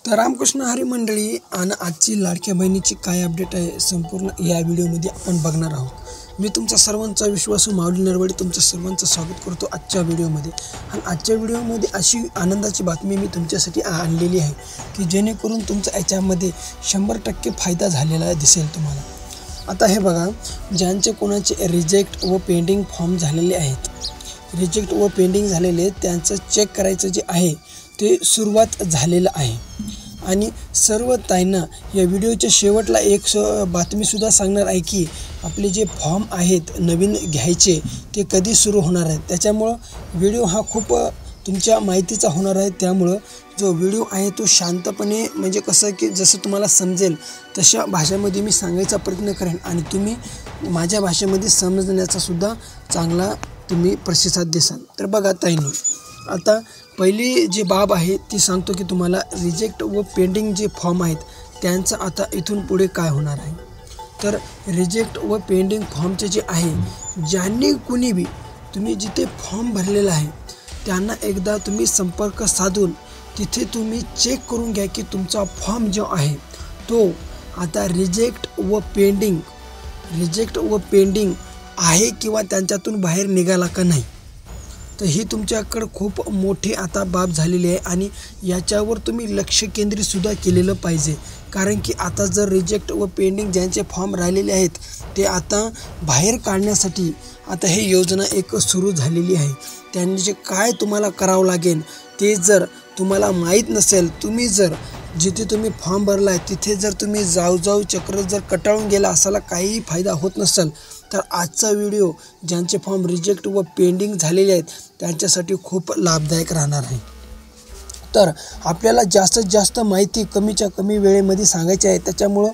तर रामकृष्ण हरी मंडळी आणि आजची लाडक्या बहिणीची काय अपडेट आहे संपूर्ण या व्हिडिओमध्ये आपण बघणार आहोत। मी तुमचा सर्वांचा विश्वासू माऊली नरवडे तुमचं सर्वांचं स्वागत करतो आजच्या व्हिडिओमध्ये। आणि आजच्या व्हिडिओमध्ये अशी आनंदाची बातमी मी तुमच्यासाठी आणलेली आहे की जेणेकरून तुमचा याच्यामध्ये 100% फायदा झालेला दिसेल तुम्हाला। आता हे बघा, ज्यांचे कोणाचे रिजेक्ट व पेंडिंग फॉर्म झालेले आहेत, रिजेक्ट व पेंडिंग झालेले त्यांचं चेक करायचं जे आहे ते सुरुवात झालेलं आहे। आणि सर्व ताईंना या व्हिडिओच्या शेवटला एक बातमीसुद्धा सांगणार आहे की आपले जे फॉर्म आहेत नवीन घ्यायचे ते कधी सुरू होणार आहेत। त्याच्यामुळं व्हिडिओ हा खूप तुमच्या माहितीचा होणार आहे। त्यामुळं जो व्हिडिओ आहे तो शांतपणे म्हणजे कसं की जसं तुम्हाला समजेल तशा भाषेमध्ये मी सांगायचा प्रयत्न करेन आणि तुम्ही माझ्या भाषेमध्ये समजण्याचा सुद्धा चांगला तुम्ही प्रतिसाद देसाल। तर बघा ताईंनो, आता पहिली जी बाब आहे ती सांगतो की तुम्हाला रिजेक्ट व पेंडिंग जे फॉर्म आहेत त्यांचं आता इथून पुढे काय होणार आहे। तर रिजेक्ट व पेंडिंग फॉर्मचे जे आहे, ज्यांनी कुणी बी तुम्ही जिथे फॉर्म भरलेला आहे त्यांना एकदा तुम्ही संपर्क साधून तिथे तुम्ही चेक करून घ्या की तुमचा फॉर्म जो आहे तो आता रिजेक्ट व पेंडिंग आहे किंवा त्यांच्यातून बाहेर निघाला का नाही। तर ही तुमच्याकडे खूप मोठी आता बाब झालेली आहे आणि याच्यावर तुम्ही लक्ष केंद्रितसुद्धा केलेलं पाहिजे। कारण की आता जर रिजेक्ट व पेंडिंग ज्यांचे फॉर्म राहिलेले आहेत ते आता बाहेर काढण्यासाठी आता हे योजना एक सुरू झालेली आहे। त्यांनी जे काय तुम्हाला करावं लागेल ते जर तुम्हाला माहीत नसेल, तुम्ही जर जिथे तुम्ही फॉर्म भरला आहे तिथे जर तुम्ही जाऊ चक्र जर कटाळून गेला असाला काहीही फायदा होत नसेल तर आजचा व्हिडिओ ज्यांचे फॉर्म रिजेक्ट व पेंडिंग झालेले आहेत त्यांच्यासाठी खूप लाभदायक राहणार आहे। तर आपल्याला जास्तीत जास्त माहिती कमीच्या कमी वेळेमध्ये सांगायची आहे, त्याच्यामुळं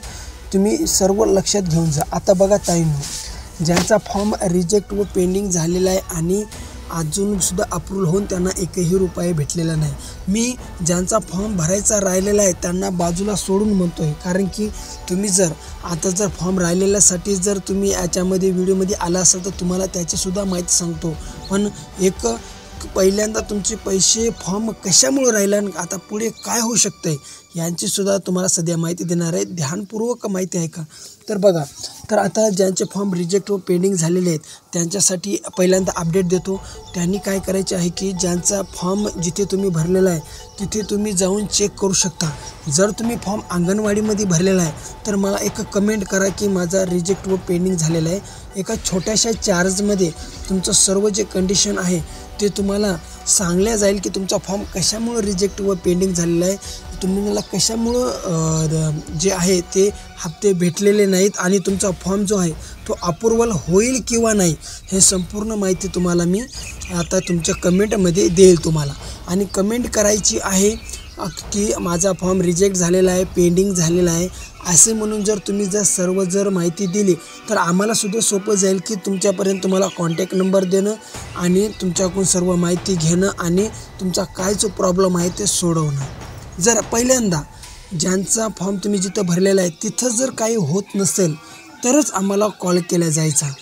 तुम्ही सर्व लक्षात घेऊन जा। आता बघा ताईंनो, ज्यांचा फॉर्म रिजेक्ट व पेंडिंग झालेला आहे आणि अजूनसुद्धा अप्रूव्हल होऊन त्यांना एकही रुपया भेटलेला नाही, मी ज्यांचा फॉर्म भरायचा राहिलेला आहे त्यांना बाजूला सोडून म्हणतो आहे। कारण की तुम्ही जर आता जर फॉर्म राहिलेल्यासाठी जर तुम्ही याच्यामध्ये व्हिडिओमध्ये आला असाल तर तुम्हाला त्याचीसुद्धा माहिती सांगतो। पण एक पहिल्यांदा तुमचे पैसे फॉर्म कशामुळे राहिला आणि आता पुढे काय होऊ शकतं यांचीसुद्धा तुम्हाला सध्या माहिती देणार आहे। ध्यानपूर्वक माहिती आहे का। तर बघा, तर आता ज्यांचे फॉर्म रिजेक्ट व पेंडिंग झालेले आहेत त्यांच्यासाठी पहिल्यांदा अपडेट देतो। त्यांनी काय करायचे आहे की ज्यांचा फॉर्म जिथे तुम्ही भरलेला आहे तिथे तुम्ही जाऊन चेक करू शकता। जर तुम्ही फॉर्म अंगणवाडीमध्ये भरलेला आहे तर मला एक कमेंट करा की माझा रिजेक्ट व पेंडिंग झालेला आहे। एका छोट्याशा चार्जमध्ये तुमचं सर्व जे कंडिशन आहे ते तुम्हाला सांगल्या जाईल की तुमचा फॉर्म कशामुळं रिजेक्ट व पेंडिंग झालेला आहे, तुम्हाला कशामुळं जे आहे ते हप्ते भेटलेले नाहीत आणि तुमचा फॉर्म जो आहे तो अप्रूव्हल होईल किंवा नाही हे संपूर्ण माहिती तुम्हाला मी आता तुमच्या कमेंटमध्ये देईल तुम्हाला। आणि कमेंट करायची आहे की माझा फॉर्म रिजेक्ट झालेला आहे, पेंडिंग झालेला आहे असे म्हणून जर तुम्ही सर्व माहिती दिली तर आम्हालासुद्धा सोपं जाईल की तुमच्यापर्यंत तुम्हाला कॉन्टॅक्ट नंबर देणं आणि तुमच्याकडून सर्व माहिती घेणं आणि तुमचा काय जो प्रॉब्लेम आहे ते सोडवणं। जर पहिल्यांदा ज्यांचा फॉर्म तुम्ही जिथं भरलेला आहे तिथं जर काही होत नसेल तरच आम्हाला कॉल केला जायचा,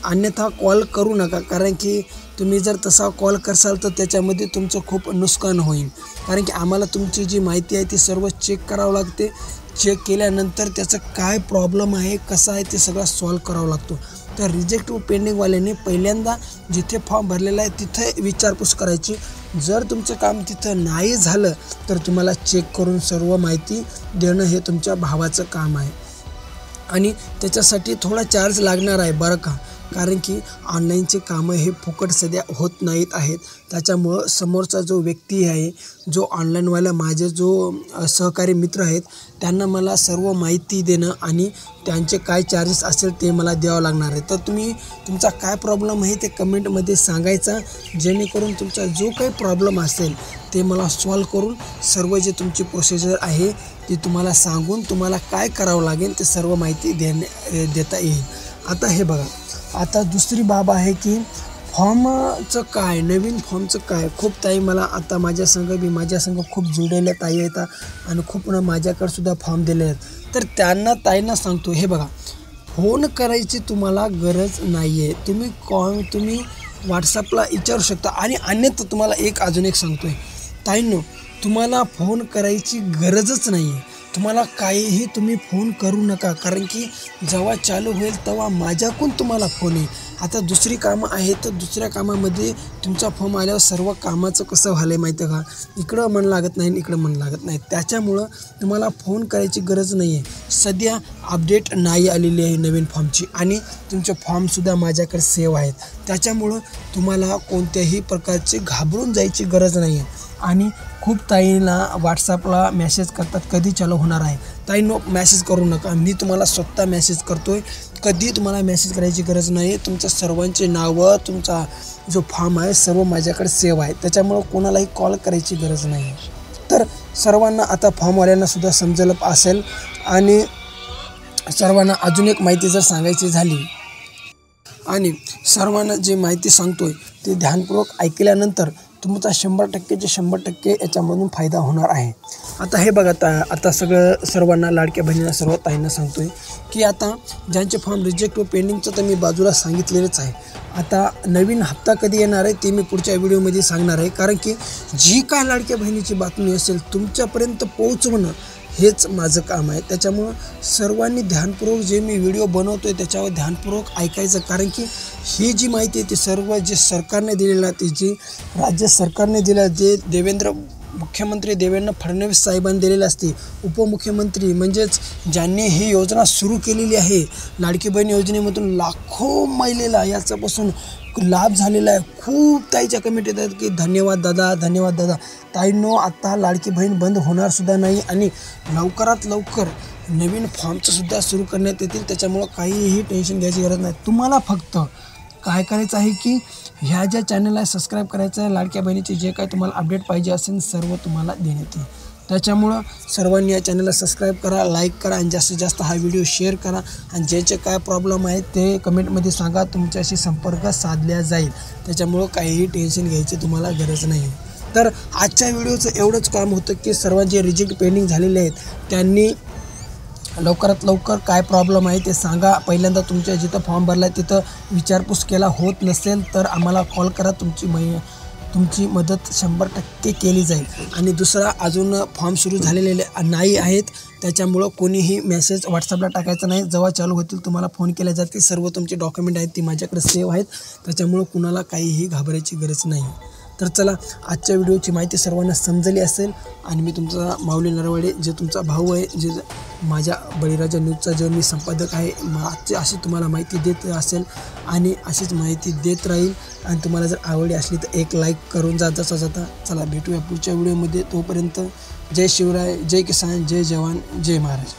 अन्यथा कॉल करू नका। कारण की तुम्ही जर तसा कॉल करसाल तर त्याच्यामध्ये तुमचं खूप नुकसान होईल। कारण की आम्हाला तुमची जी माहिती आहे ती सर्व चेक करावं लागते, चेक केल्यानंतर त्याचं काय प्रॉब्लेम आहे कसं आहे ते सगळं सॉल्व करावं लागतो। तर रिजेक्ट व पेंडिंगवाल्याने पहिल्यांदा जिथे फॉर्म भरलेला आहे तिथे विचारपूस करायची। जर तुमचं काम तिथं नाही झालं तर तुम्हाला चेक करून सर्व माहिती देणं हे तुमच्या भावाचं काम आहे आणि त्याच्यासाठी थोडा चार्ज लागणार आहे बरं का। कारण की ऑनलाईनचे कामं हे फुकट सध्या होत नाहीत आहेत। त्याच्यामुळं समोरचा जो व्यक्ती आहे, जो ऑनलाईनवाला माझे जो सहकारी मित्र आहेत त्यांना मला सर्व माहिती देणं आणि त्यांचे काय चार्जेस असेल ते मला द्यावं लागणार आहे। तर तुम्ही तुमचा काय प्रॉब्लेम आहे ते कमेंटमध्ये सांगायचा, जेणेकरून तुमचा जो काही प्रॉब्लेम असेल ते मला सॉल्व करून सर्व जे तुमची प्रोसिजर आहे ती तुम्हाला सांगून तुम्हाला काय करावं लागेल ते सर्व माहिती देता येईल। आता हे बघा, आता दुसरी बाब आहे की फॉर्मचं काय, नवीन फॉर्मचं काय। खूप ताई मला आता माझ्या संग खूप जुळलेल्या ताई आहेत आणि खूप माझ्याकडे फॉर्म दिले आहेत। तर त्यांना ताईंना सांगतो, हे बघा, फोन करायची तुम्हाला गरज नाही आहे, तुम्ही व्हॉट्सअपला विचारू शकता। आणि अन्यथा तुम्हाला अजून एक सांगतो आहे ताईंनो, तुम्हाला फोन करायची गरजच नाही आहे. तुम्हाला काहीही तुम्ही फोन करू नका, कारण की जेव्हा चालू होईल तेव्हा माझ्याकडून तुम्हाला फोन येईल. आता दुसरी कामं आहेत, तर दुसऱ्या कामामध्ये तुमचा फोन आल्यावर सर्व कामाचं कसं व्हायलं आहे माहिती आहे का, इकडं मन लागत नाही आणि इकडं मन लागत नाही. त्याच्यामुळं तुम्हाला फोन करायची गरज नाही आहे. सध्या अपडेट नाही आलेली आहे नवीन फॉर्मची आणि तुमचे फॉर्मसुद्धा माझ्याकडे सेव्ह आहेत. त्याच्यामुळं तुम्हाला कोणत्याही प्रकारची घाबरून जायची गरज नाही आहे. आणि खूप ताईंना व्हॉट्सअपला मेसेज करतात कधी चालू होणार आहे. ताईंनो मेसेज करू नका, मी तुम्हाला स्वतः मेसेज करतो आहे. कधी तुम्हाला मेसेज करायची गरज नाही आहे. तुमच्या सर्वांची नावं, तुमचा जो फॉर्म आहे सर्व माझ्याकडे सेव्ह आहे. त्याच्यामुळं कोणालाही कॉल करायची गरज नाही आहे. तर सर्वांना आता फॉर्मवाल्यांनासुद्धा समजलं असेल. आणि सर्वांना अजून एक माहिती जर सांगायची झाली, आणि सर्वांना जी माहिती सांगतो आहे ते ध्यानपूर्वक ऐकल्यानंतर तुमचा 100% याच्यामधून फायदा होणार आहे. आता हे बघा, आता सर्वांना लाडक्या बहिणींना सर्व ताईंना सांगतो आहे की आता ज्यांचे फॉर्म रिजेक्ट व पेंडिंगचं तर मी बाजूला सांगितलेलंच आहे. आता नवीन हप्ता कधी येणार आहे ते मी पुढच्या व्हिडिओमध्ये सांगणार आहे, कारण की जी काय लाडक्या बहिणीची बातमी असेल तुमच्यापर्यंत पोहोचवणं हेच माझं काम आहे. त्याच्यामुळं सर्वांनी ध्यानपूर्वक जे मी व्हिडिओ बनवतो आहे त्याच्यावर ध्यानपूर्वक ऐकायचं, कारण की ही जी माहिती आहे ती सर्व जे सरकारने दिलेलं आहे, जी राज्य सरकारने दिलं, जे मुख्यमंत्री देवेंद्र फडणवीस साहेबांनी दिलेली असते, उपमुख्यमंत्री म्हणजेच ज्यांनी ही योजना सुरू केलेली आहे, लाडकी बहीण योजनेमधून लाखो महिलेला याच्यापासून लाभ झालेला आहे. खूप ताईच्या कमेंट येतात की धन्यवाद दादा, धन्यवाद दादा. ताईंनो, आता लाडकी बहीण बंद होणारसुद्धा नाही आणि लवकरात लवकर नवीन फॉर्मचंसुद्धा सुरू करण्यात येतील. त्याच्यामुळं काहीही टेन्शन घ्यायची गरज नाही. तुम्हाला फक्त काय करायचं आहे की ह्या ज्या चॅनलला सबस्क्राईब करायचं आहे, लाडक्या बहिणीचे जे काय तुम्हाला अपडेट पाहिजे असेल सर्व तुम्हाला देण्यात येईल. त्याच्यामुळं सर्वांनी या चॅनलला सबस्क्राईब करा, लाईक करा आणि जास्तीत जास्त हा व्हिडिओ शेअर करा. आणि ज्याचे काय प्रॉब्लेम आहेत ते कमेंटमध्ये सांगा, तुमच्याशी संपर्क साधला जाईल. त्याच्यामुळं काहीही टेन्शन घ्यायची तुम्हाला गरज नाही. तर आजच्या व्हिडिओचं एवढंच काम होतं की सर्वांचे रिजेक्ट पेंडिंग झालेले आहेत त्यांनी लवकरात लवकर काय प्रॉब्लेम आहे ते सांगा. पहिल्यांदा तुमच्या जिथं फॉर्म भरला आहे तिथं विचारपूस केला होत नसेल तर आम्हाला कॉल करा, तुमची मदत 100% केली जाईल. आणि दुसरा, अजून फॉर्म सुरू झालेले नाही आहेत त्याच्यामुळं कोणीही मेसेज व्हॉट्सअपला टाकायचा नाही. जेव्हा चालू होतील तुम्हाला फोन केल्या जातील. सर्व तुमचे डॉक्युमेंट आहेत ती माझ्याकडे सेव्ह आहेत. त्याच्यामुळं कुणाला काहीही घाबरायची गरज नाही. तर चला, आजच्या व्हिडिओची माहिती सर्वांना समजली असेल. आणि मी तुमचा माऊली नरवडे, जे तुमचा भाऊ आहे, जे माझ्या बळीराजा न्यूजचा जो मी संपादक आहे, आजची अशी तुम्हाला माहिती देत असेल आणि अशीच माहिती देत राहील. आणि तुम्हाला जर आवडली असली तर एक लाईक करून जाता. चला भेटूया पुढच्या व्हिडिओमध्ये. तोपर्यंत जय शिवराय, जय किसान, जय जवान, जय महाराज.